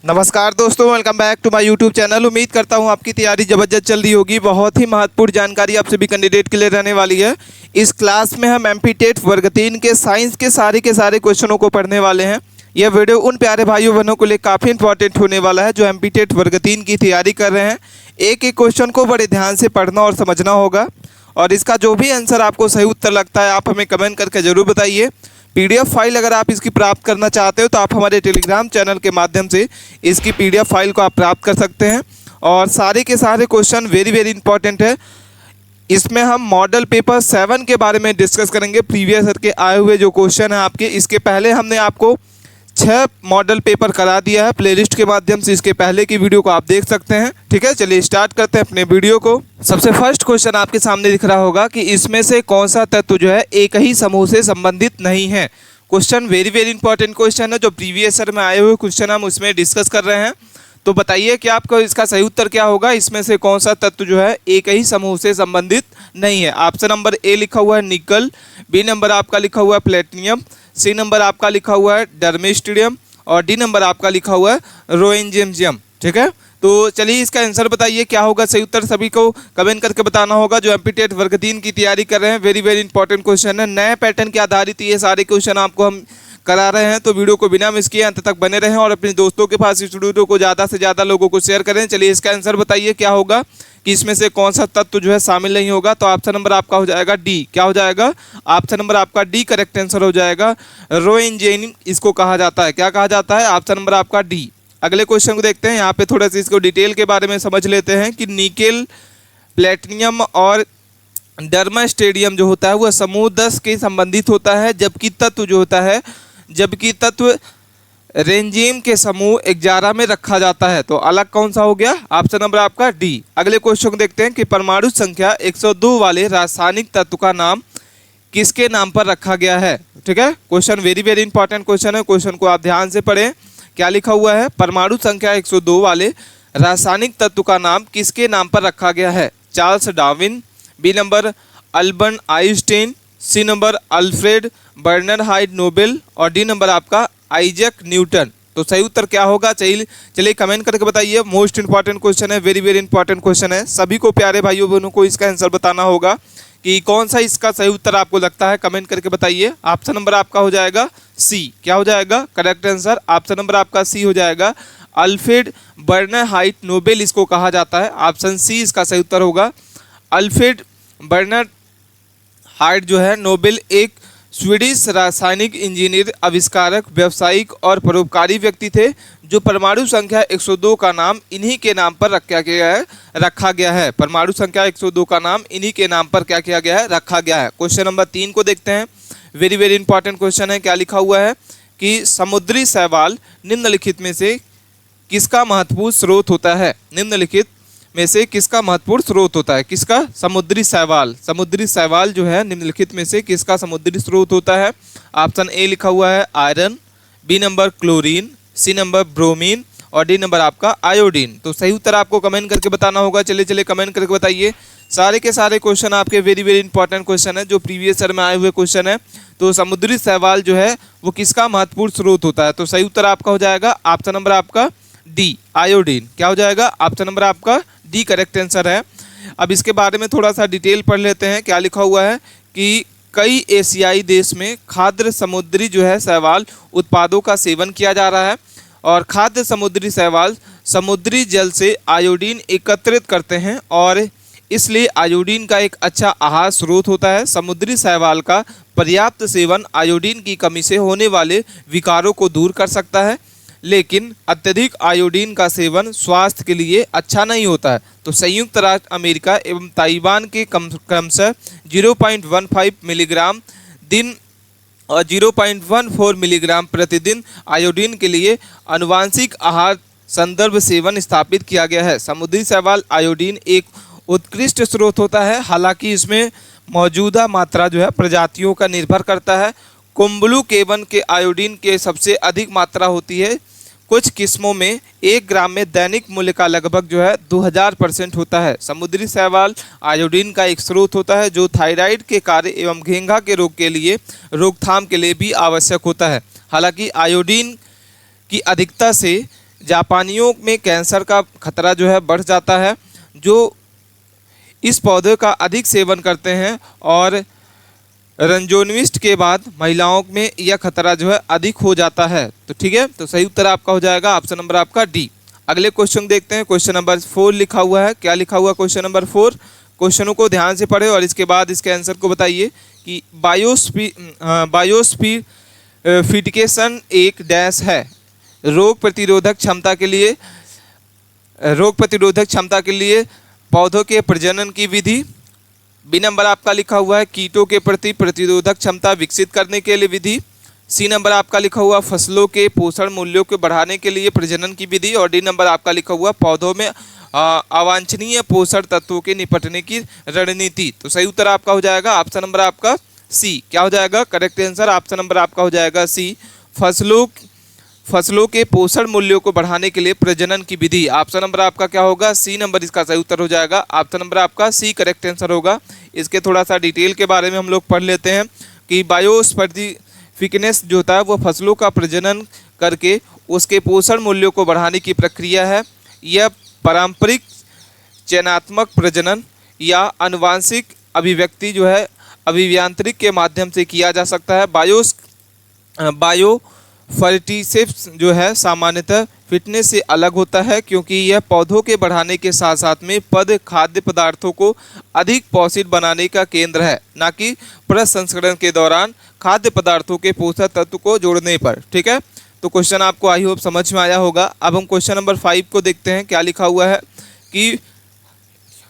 नमस्कार दोस्तों, welcome back to my YouTube channel. उम्मीद करता हूं आपकी तैयारी जबरदस्त चल रही होगी। बहुत ही महत्वपूर्ण जानकारी आप सभी कैंडिडेट के लिए रहने वाली है। इस क्लास में हम एमपी टेट वर्ग 3 के साइंस के सारे क्वेश्चनों को पढ़ने वाले हैं। यह वीडियो उन प्यारे भाइयों बहनों को लिए काफ़ी इंपॉर्टेंट होने वाला है जो एमपी टेट वर्ग 3 की तैयारी कर रहे हैं। एक एक क्वेश्चन को बड़े ध्यान से पढ़ना और समझना होगा, और इसका जो भी आंसर आपको सही उत्तर लगता है आप हमें कमेंट करके ज़रूर बताइए। पीडीएफ फाइल अगर आप इसकी प्राप्त करना चाहते हो तो आप हमारे टेलीग्राम चैनल के माध्यम से इसकी पीडीएफ फाइल को आप प्राप्त कर सकते हैं। और सारे के सारे क्वेश्चन वेरी इंपॉर्टेंट है। इसमें हम मॉडल पेपर 7 के बारे में डिस्कस करेंगे। प्रीवियस ईयर के आए हुए जो क्वेश्चन है आपके, इसके पहले हमने आपको 6 मॉडल पेपर करा दिया है प्लेलिस्ट के माध्यम से। इसके पहले की वीडियो को आप देख सकते हैं। ठीक है, चलिए स्टार्ट करते हैं अपने वीडियो को। सबसे फर्स्ट क्वेश्चन आपके सामने दिख रहा होगा कि इसमें से कौन सा तत्व जो है एक ही समूह से संबंधित नहीं है। क्वेश्चन वेरी इंपॉर्टेंट क्वेश्चन है। जो प्रीवियस ईयर में आए हुए क्वेश्चन हम उसमें डिस्कस कर रहे हैं। तो बताइए कि आपको इसका सही उत्तर क्या होगा। इसमें से कौन सा तत्व जो है एक ही समूह से संबंधित नहीं है। ऑप्शन नंबर ए लिखा हुआ है निकल, बी नंबर आपका लिखा हुआ है प्लेटिनियम, सी नंबर आपका लिखा हुआ है डर्मेस्टिडियम, और डी नंबर आपका लिखा हुआ है रोएंजियम। ठीक है, तो चलिए इसका आंसर बताइए क्या होगा सही उत्तर। सभी को कमेंट करके बताना होगा जो एमपी टेट वर्ग 3 की तैयारी कर रहे हैं। वेरी इंपॉर्टेंट क्वेश्चन है। नए पैटर्न के आधारित ये सारे क्वेश्चन आपको हम करा रहे हैं, तो वीडियो को बिना मिस किए अंत तक बने रहें और अपने दोस्तों के पास इस वीडियो को ज़्यादा से ज़्यादा लोगों को शेयर करें। चलिए इसका आंसर बताइए क्या होगा कि इसमें से कौन सा तत्व जो है शामिल नहीं होगा। तो ऑप्शन नंबर आपका हो जाएगा डी। क्या हो जाएगा? ऑप्शन नंबर आपका डी करेक्ट आंसर हो जाएगा। रोएंजियम इसको कहा जाता है। क्या कहा जाता है? ऑप्शन नंबर आपका डी। अगले क्वेश्चन को देखते हैं। यहाँ पे थोड़ा सा इसको डिटेल के बारे में समझ लेते हैं कि निकेल, प्लेटिनियम और डर्मेस्टिडियम जो होता है वह समूह 10 के संबंधित होता है, जबकि तत्व रेंजियम के समूह 11 में रखा जाता है। तो अलग कौन सा हो गया? ऑप्शन नंबर आपका डी। अगले क्वेश्चन को देखते हैं कि परमाणु संख्या 102 वाले रासायनिक तत्व का नाम किसके नाम पर रखा गया है। ठीक है, क्वेश्चन वेरी इंपॉर्टेंट क्वेश्चन है। क्वेश्चन को आप ध्यान से पढ़ें। क्या लिखा हुआ है? परमाणु संख्या 102 वाले रासायनिक तत्व का नाम किसके नाम पर रखा गया है? Charles Darwin, B number Albert Einstein, C number Alfred Bernhard Nobel, और डी नंबर आपका आइजैक न्यूटन। तो सही उत्तर क्या होगा? चलिए कमेंट करके बताइए। मोस्ट इंपॉर्टेंट क्वेश्चन है, वेरी इंपॉर्टेंट क्वेश्चन है। सभी को प्यारे भाइयों बहनों को इसका आंसर बताना होगा कि कौन सा इसका सही उत्तर आपको लगता है। कमेंट करके बताइए। ऑप्शन नंबर आपका हो जाएगा सी। क्या हो जाएगा करेक्ट आंसर? ऑप्शन नंबर आपका सी हो जाएगा। अल्फ्रेड बर्नरहाइड नोबेल इसको कहा जाता है। ऑप्शन सी इसका सही उत्तर होगा। अल्फ्रेड बर्नरहाइड जो है नोबेल एक स्वीडिश रासायनिक इंजीनियर, आविष्कारक, व्यावसायिक और परोपकारी व्यक्ति थे जो परमाणु संख्या 102 का नाम इन्हीं के नाम पर रखा गया है। परमाणु संख्या 102 का नाम इन्हीं के नाम पर क्या किया गया है? रखा गया है। क्वेश्चन नंबर 3 को देखते हैं। वेरी इंपॉर्टेंट क्वेश्चन है। क्या लिखा हुआ है कि समुद्री शैवाल निम्नलिखित में से किसका महत्वपूर्ण स्रोत होता है? निम्नलिखित में से किसका महत्वपूर्ण स्रोत होता है? किसका? समुद्री शैवाल जो है निम्नलिखित में से किसका समुद्री स्रोत होता है? ऑप्शन ए लिखा हुआ है iron, B number chlorine, C number bromine, और डी नंबर आपका आयोडीन। तो सही उत्तर आपको कमेंट करके बताना होगा। चलिए कमेंट करके बताइए। सारे के सारे क्वेश्चन आपके वेरी इंपॉर्टेंट क्वेश्चन है जो प्रीवियस ईयर में आए हुए क्वेश्चन है। तो समुद्री शैवाल जो है वो किसका महत्वपूर्ण स्रोत होता है? तो सही उत्तर आपका हो जाएगा ऑप्शन नंबर आपका डी, आयोडीन। क्या हो जाएगा? ऑप्शन नंबर आपका डी करेक्ट आंसर है। अब इसके बारे में थोड़ा सा डिटेल पढ़ लेते हैं। क्या लिखा हुआ है कि कई एशियाई देश में खाद्य समुद्री जो है शैवाल उत्पादों का सेवन किया जा रहा है, और खाद्य समुद्री शैवाल समुद्री जल से आयोडीन एकत्रित करते हैं और इसलिए आयोडीन का एक अच्छा आहार स्रोत होता है। समुद्री शैवाल का पर्याप्त सेवन आयोडीन की कमी से होने वाले विकारों को दूर कर सकता है, लेकिन अत्यधिक आयोडीन का सेवन स्वास्थ्य के लिए अच्छा नहीं होता है। तो संयुक्त राष्ट्र अमेरिका एवं ताइवान के क्रमशः 0.15 मिलीग्राम दिन और 0.14 मिलीग्राम प्रतिदिन आयोडीन के लिए आनुवांशिक आहार संदर्भ सेवन स्थापित किया गया है। समुद्री शैवाल आयोडीन एक उत्कृष्ट स्रोत होता है, हालांकि इसमें मौजूदा मात्रा जो है प्रजातियों का निर्भर करता है। कोम्बलू केवन के आयोडीन के सबसे अधिक मात्रा होती है। कुछ किस्मों में 1 ग्राम में दैनिक मूल्य का लगभग जो है 2000% होता है। समुद्री शैवाल आयोडीन का एक स्रोत होता है जो थायराइड के कार्य एवं घेंघा के रोग के लिए रोकथाम के लिए भी आवश्यक होता है। हालांकि आयोडीन की अधिकता से जापानियों में कैंसर का खतरा जो है बढ़ जाता है जो इस पौधे का अधिक सेवन करते हैं, और रंजोनविस्ट के बाद महिलाओं में यह खतरा जो है अधिक हो जाता है। तो ठीक है, तो सही उत्तर आपका हो जाएगा ऑप्शन नंबर आपका डी। अगले क्वेश्चन देखते हैं। क्वेश्चन नंबर 4 लिखा हुआ है। क्या लिखा हुआ क्वेश्चन नंबर 4? क्वेश्चनों को ध्यान से पढ़े और इसके बाद इसके आंसर को बताइए कि बायोस्फीटिकेशन एक डैश है। रोग प्रतिरोधक क्षमता के लिए पौधों के प्रजनन की विधि। बी नंबर आपका लिखा हुआ है कीटों के प्रति प्रतिरोधक क्षमता विकसित करने के लिए विधि। सी नंबर आपका लिखा हुआ फसलों के पोषण मूल्यों को बढ़ाने के लिए प्रजनन की विधि। और डी नंबर आपका लिखा हुआ पौधों में अवांछनीय पोषण तत्वों के निपटने की रणनीति। तो सही उत्तर आपका हो जाएगा ऑप्शन नंबर आपका सी। क्या हो जाएगा करेक्ट आंसर? ऑप्शन नंबर आपका हो जाएगा सी, फसलों के पोषण मूल्यों को बढ़ाने के लिए प्रजनन की विधि। ऑप्शन नंबर आपका क्या होगा? सी नंबर इसका सही उत्तर हो जाएगा। ऑप्शन नंबर आपका सी करेक्ट आंसर होगा। इसके थोड़ा सा डिटेल के बारे में हम लोग पढ़ लेते हैं कि बायोस्फीटिकेशन जो होता है वो फसलों का प्रजनन करके उसके पोषण मूल्यों को बढ़ाने की प्रक्रिया है। यह पारंपरिक चयनात्मक प्रजनन या आनुवांशिक अभिव्यक्ति जो है अभियांत्रिक के माध्यम से किया जा सकता है। बायोफर्टिसेप्स जो है सामान्यतः फिटनेस से अलग होता है क्योंकि यह पौधों के बढ़ाने के साथ साथ में खाद्य पदार्थों को अधिक पोषित बनाने का केंद्र है, ना कि प्रसंस्करण के दौरान खाद्य पदार्थों के पोषक तत्व को जोड़ने पर। ठीक है, तो क्वेश्चन आपको आई होप समझ में आया होगा। अब हम क्वेश्चन नंबर 5 को देखते हैं। क्या लिखा हुआ है कि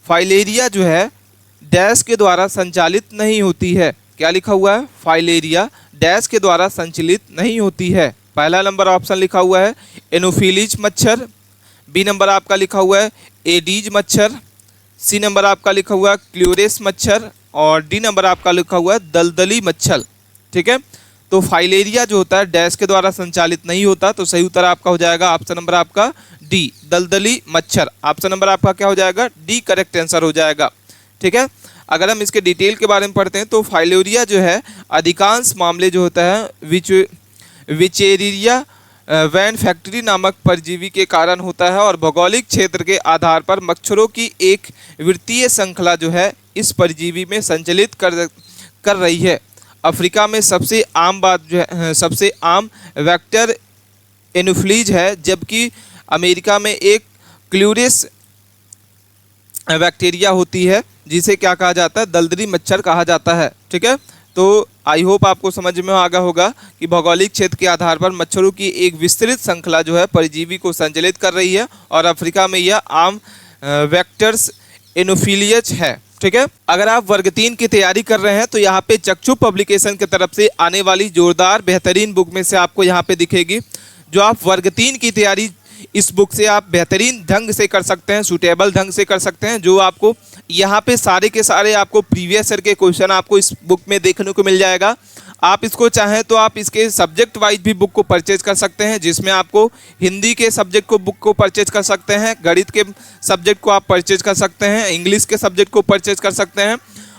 फाइलेरिया जो है डैश के द्वारा संचालित नहीं होती है। क्या लिखा हुआ है? फाइलेरिया डैश के द्वारा संचालित नहीं होती है। पहला नंबर ऑप्शन लिखा हुआ है एनोफिलीज मच्छर। बी नंबर आपका लिखा हुआ है एडीज मच्छर। सी नंबर आपका लिखा हुआ है क्लोरेस मच्छर। और डी नंबर आपका लिखा हुआ है दलदली मच्छर। ठीक है, तो फाइलेरिया जो होता है डैश के द्वारा संचालित नहीं होता, तो सही उत्तर आपका हो जाएगा ऑप्शन नंबर आपका डी, दलदली मच्छर। ऑप्शन नंबर आपका क्या हो जाएगा? डी करेक्ट आंसर हो जाएगा। ठीक है, अगर हम इसके डिटेल के बारे में पढ़ते हैं तो फाइलेरिया जो है अधिकांश मामले जो होता है विचेरिया वैन फैक्ट्री नामक परजीवी के कारण होता है और भौगोलिक क्षेत्र के आधार पर मच्छरों की एक वृत्तीय श्रृंखला जो है इस परजीवी में संचालित कर रही है। अफ्रीका में सबसे आम वेक्टर एनोफिलीज है, जबकि अमेरिका में एक क्लोरेस बैक्टीरिया होती है जिसे क्या कहा जाता है? दलदली मच्छर कहा जाता है। ठीक है, तो आई होप आपको समझ में आ गया होगा कि भौगोलिक क्षेत्र के आधार पर मच्छरों की एक विस्तृत श्रृंखला जो है परजीवी को संचालित कर रही है और अफ्रीका में यह आम वेक्टर्स एनोफिलियज है। ठीक है, अगर आप वर्ग 3 की तैयारी कर रहे हैं तो यहाँ पे चक्षु पब्लिकेशन की तरफ से आने वाली जोरदार बेहतरीन बुक में से आपको यहाँ पे दिखेगी। जो आप वर्ग 3 की तैयारी इस बुक से आप बेहतरीन ढंग से कर सकते हैं, सूटेबल ढंग से कर सकते हैं। जो आपको यहाँ पे सारे के सारे आपको प्रीवियस ईयर के क्वेश्चन आपको इस बुक में देखने को मिल जाएगा। आप इसको चाहें तो आप इसके सब्जेक्ट वाइज भी बुक को परचेज कर सकते हैं, जिसमें आपको हिंदी के सब्जेक्ट को बुक को परचेज कर सकते हैं, गणित के सब्जेक्ट को आप परचेज कर सकते हैं, इंग्लिश के सब्जेक्ट को परचेज कर सकते हैं।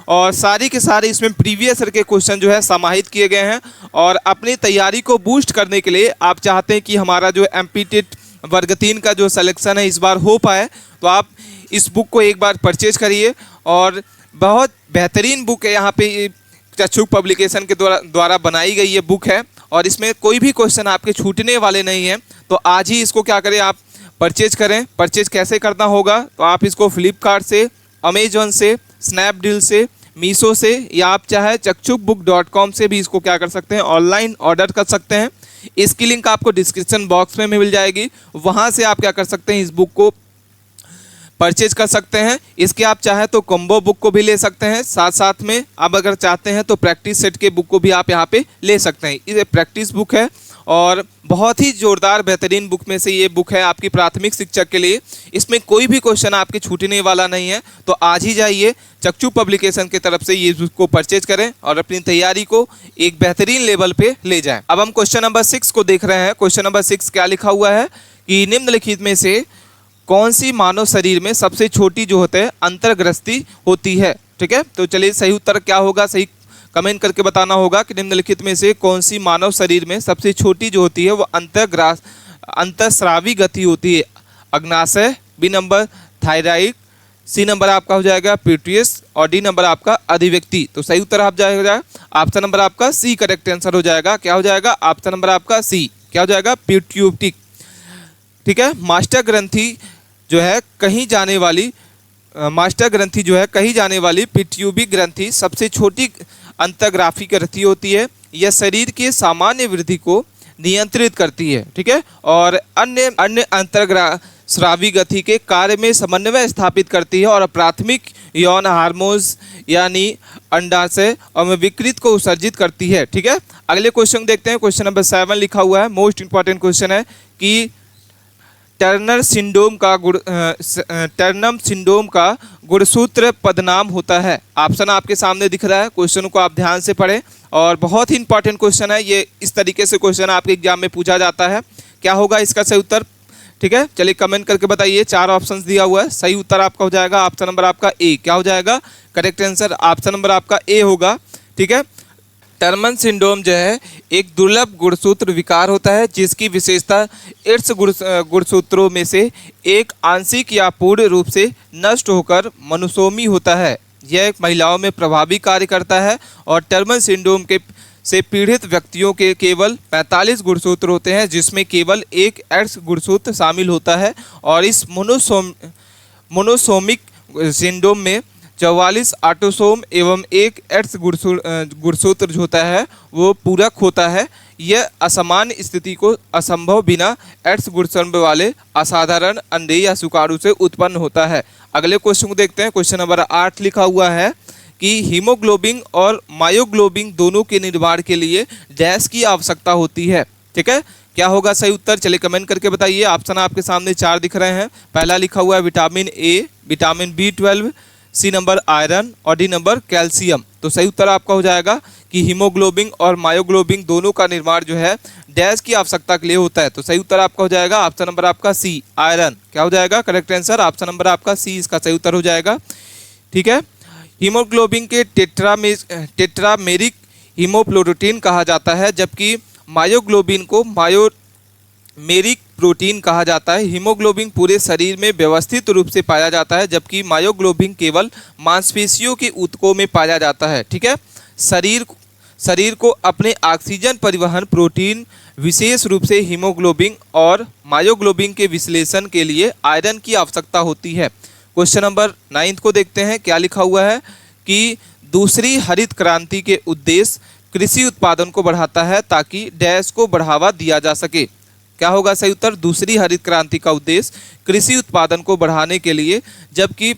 और सारी के सारे इसमें प्रीवियस ईयर के क्वेश्चन जो है समाहित किए गए हैं। और अपनी तैयारी को बूस्ट करने के लिए आप चाहते हैं कि हमारा जो एमपीटेट वर्ग 3 का जो सिलेक्शन है इस बार हो पाए, तो आप इस बुक को एक बार परचेज करिए। और बहुत बेहतरीन बुक है, यहाँ पे चक्षु पब्लिकेशन के द्वारा बनाई गई ये बुक है और इसमें कोई भी क्वेश्चन आपके छूटने वाले नहीं हैं। तो आज ही इसको क्या करें, आप परचेज करें। परचेज कैसे करना होगा? तो आप इसको फ्लिपकार्ट से, अमेजोन से, स्नैपडील से, मीशो से या आप चाहे चक्षुबुक.com से भी इसको क्या कर सकते हैं, ऑनलाइन ऑर्डर कर सकते हैं। इसकी लिंक आपको डिस्क्रिप्शन बॉक्स में मिल जाएगी, वहाँ से आप क्या कर सकते हैं, इस बुक को परचेज कर सकते हैं। इसके आप चाहे तो कॉम्बो बुक को भी ले सकते हैं, साथ साथ में आप अगर चाहते हैं तो प्रैक्टिस सेट के बुक को भी आप यहाँ पे ले सकते हैं। ये प्रैक्टिस बुक है और बहुत ही जोरदार बेहतरीन बुक में से ये बुक है आपकी प्राथमिक शिक्षक के लिए। इसमें कोई भी क्वेश्चन आपके छूटने वाला नहीं है। तो आज ही जाइए चक्षु पब्लिकेशन की तरफ से ये बुक को परचेज करें और अपनी तैयारी को एक बेहतरीन लेवल पे ले जाएं। अब हम क्वेश्चन नंबर 6 को देख रहे हैं। क्वेश्चन नंबर 6 क्या लिखा हुआ है कि निम्नलिखित में से कौन सी मानव शरीर में सबसे छोटी जो होते हैं अंतर्ग्रस्ती होती है। ठीक है, तो चलिए सही उत्तर क्या होगा, सही कमेंट करके बताना होगा कि निम्नलिखित में से कौन सी मानव शरीर में सबसे छोटी जो होती है वो अंतःस्रावी गति होती है, अग्नाशय, B number thyroid, C number आपका हो जाएगा प्यूटियस और डी नंबर आपका अधिव्यक्ति। तो सही उत्तर आप जाएगा ऑप्शन नंबर आपका सी करेक्ट आंसर हो जाएगा। क्या हो जाएगा ऑप्शन नंबर आपका सी, क्या हो जाएगा प्यूट्यूटिक। ठीक है, मास्टर ग्रंथि जो है कहीं जाने वाली पिट्यूबिक ग्रंथि सबसे छोटी अंतर्ग्राफी ग्रंथि होती है। यह शरीर के सामान्य वृद्धि को नियंत्रित करती है। ठीक है, और अन्य अंतर्स्रावी ग्रंथि के कार्य में समन्वय स्थापित करती है और प्राथमिक यौन हार्मोन्स यानी अंडाशय और विकृत को उत्सर्जित करती है। ठीक है, अगले क्वेश्चन देखते हैं। क्वेश्चन नंबर 7 लिखा हुआ है, मोस्ट इंपॉर्टेंट क्वेश्चन है कि टर्नर सिंड्रोम का गुणसूत्र पदनाम होता है। ऑप्शन आपके सामने दिख रहा है, क्वेश्चन को आप ध्यान से पढ़ें और बहुत ही इंपॉर्टेंट क्वेश्चन है ये। इस तरीके से क्वेश्चन आपके एग्जाम में पूछा जाता है। क्या होगा इसका सही उत्तर? ठीक है, चलिए कमेंट करके बताइए। 4 ऑप्शंस दिया हुआ है, सही उत्तर आपका हो जाएगा ऑप्शन नंबर आपका ए। क्या हो जाएगा करेक्ट आंसर? ऑप्शन नंबर आपका ए होगा। ठीक है, टर्नर सिंड्रोम जो है एक दुर्लभ गुणसूत्र विकार होता है जिसकी विशेषता एड्स गुणसूत्रों में से एक आंशिक या पूर्ण रूप से नष्ट होकर मोनोसोमी होता है। यह महिलाओं में प्रभावी कार्य करता है और टर्नर सिंड्रोम से पीड़ित व्यक्तियों के केवल 45 गुणसूत्र होते हैं जिसमें केवल एक एड्स गुणसूत्र शामिल होता है और इस मोनोसोमिक सिंड्रोम में 44 ऑटोसोम एवं एक एड्स गुणसूत्र जो होता है वो पूरक होता है। यह असामान्य स्थिति को असंभव बिना एड्स गुणसूत्र वाले असाधारण अंडे या सुकारू से उत्पन्न होता है। अगले क्वेश्चन को देखते हैं। क्वेश्चन नंबर 8 लिखा हुआ है कि हीमोग्लोबिन और मायोग्लोबिन दोनों के निर्माण के लिए डैश की आवश्यकता होती है। ठीक है, क्या होगा सही उत्तर? चलिए कमेंट करके बताइए। ऑप्शन आपके सामने 4 दिख रहे हैं। पहला लिखा हुआ है vitamin A, vitamin B12, C number iron और डी नंबर कैल्शियम। तो सही उत्तर आपका हो जाएगा कि हीमोग्लोबिन और मायोग्लोबिन दोनों का निर्माण जो है डैश की आवश्यकता के लिए होता है। तो सही उत्तर आपका हो जाएगा ऑप्शन नंबर आपका सी आयरन। क्या हो जाएगा करेक्ट आंसर? ऑप्शन नंबर आपका सी इसका सही उत्तर हो जाएगा। ठीक है, हीमोग्लोबिन के टेट्रामेरिक हीमोप्रोटीन कहा जाता है जबकि मायोग्लोबिन को मायोमेरिक प्रोटीन कहा जाता है। हीमोग्लोबिन पूरे शरीर में व्यवस्थित रूप से पाया जाता है जबकि मायोग्लोबिन केवल मांसपेशियों के ऊतकों में पाया जाता है। ठीक है, शरीर को अपने ऑक्सीजन परिवहन प्रोटीन विशेष रूप से हीमोग्लोबिन और मायोग्लोबिन के विश्लेषण के लिए आयरन की आवश्यकता होती है। क्वेश्चन नंबर 9 को देखते हैं। क्या लिखा हुआ है कि दूसरी हरित क्रांति के उद्देश्य कृषि उत्पादन को बढ़ाता है ताकि डैश को बढ़ावा दिया जा सके। क्या होगा सही उत्तर? दूसरी हरित क्रांति का उद्देश्य कृषि उत्पादन को बढ़ाने के लिए जबकि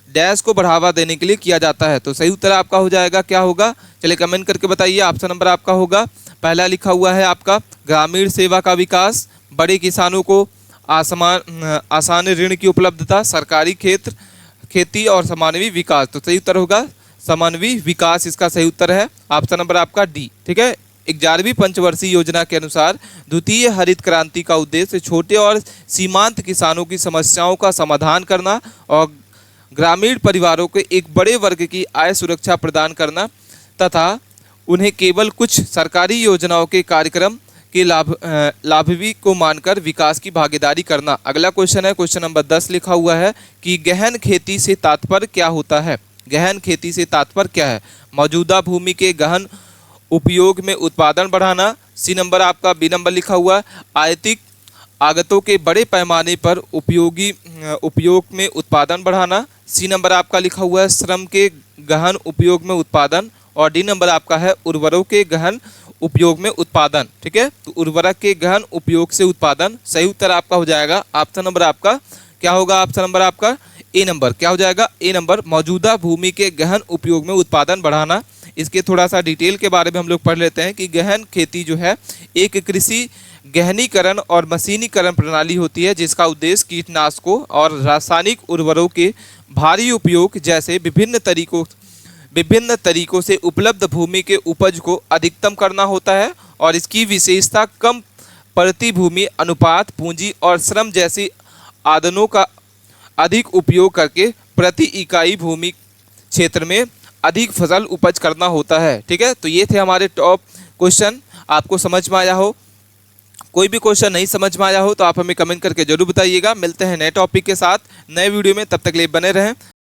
डैश को बढ़ावा देने के लिए किया जाता है। तो सही उत्तर आपका हो जाएगा क्या होगा? चलिए कमेंट करके बताइए। ऑप्शन नंबर आपका होगा पहला लिखा हुआ है आपका ग्रामीण सेवा का विकास, बड़े किसानों को आसान ऋण की उपलब्धता, सरकारी खेती और समानवी विकास। तो सही उत्तर होगा समानवी विकास इसका सही उत्तर है ऑप्शन नंबर आपका डी। ठीक है, 11वीं पंचवर्षीय योजना के अनुसार द्वितीय हरित क्रांति का उद्देश्य छोटे और सीमांत किसानों की समस्याओं का समाधान करना और ग्रामीण परिवारों को एक बड़े वर्ग की आय सुरक्षा प्रदान करना तथा उन्हें केवल कुछ सरकारी योजनाओं के कार्यक्रम के लाभवी को मानकर विकास की भागीदारी करना। अगला क्वेश्चन है क्वेश्चन नंबर 10 लिखा हुआ है कि गहन खेती से तात्पर्य क्या होता है? गहन खेती से तात्पर्य क्या है? मौजूदा भूमि के गहन उपयोग में उत्पादन बढ़ाना, सी नंबर आपका बी नंबर लिखा हुआ आयतिक आगतों के बड़े पैमाने पर उपयोग में उत्पादन बढ़ाना, सी नंबर आपका लिखा हुआ है श्रम के गहन उपयोग में उत्पादन और डी नंबर आपका है उर्वरकों के गहन उपयोग में उत्पादन। ठीक है, तो उर्वरक के गहन उपयोग से उत्पादन सही उत्तर आपका हो जाएगा ऑप्शन नंबर आपका क्या होगा? ऑप्शन नंबर आपका ए नंबर। क्या हो जाएगा? ए नंबर, मौजूदा भूमि के गहन उपयोग में उत्पादन बढ़ाना। इसके थोड़ा सा डिटेल के बारे में हम लोग पढ़ लेते हैं कि गहन खेती जो है एक कृषि गहनीकरण और मशीनीकरण प्रणाली होती है जिसका उद्देश्य कीटनाशकों और रासायनिक उर्वरकों के भारी उपयोग जैसे विभिन्न तरीकों से उपलब्ध भूमि के उपज को अधिकतम करना होता है और इसकी विशेषता कम प्रति भूमि अनुपात, पूंजी और श्रम जैसी आदनों का अधिक उपयोग करके प्रति इकाई भूमि क्षेत्र में अधिक फसल उपज करना होता है। ठीक है, तो ये थे हमारे टॉप क्वेश्चन, आपको समझ में आया हो। कोई भी क्वेश्चन नहीं समझ में आया हो तो आप हमें कमेंट करके जरूर बताइएगा। मिलते हैं नए टॉपिक के साथ नए वीडियो में, तब तक के लिए बने रहें।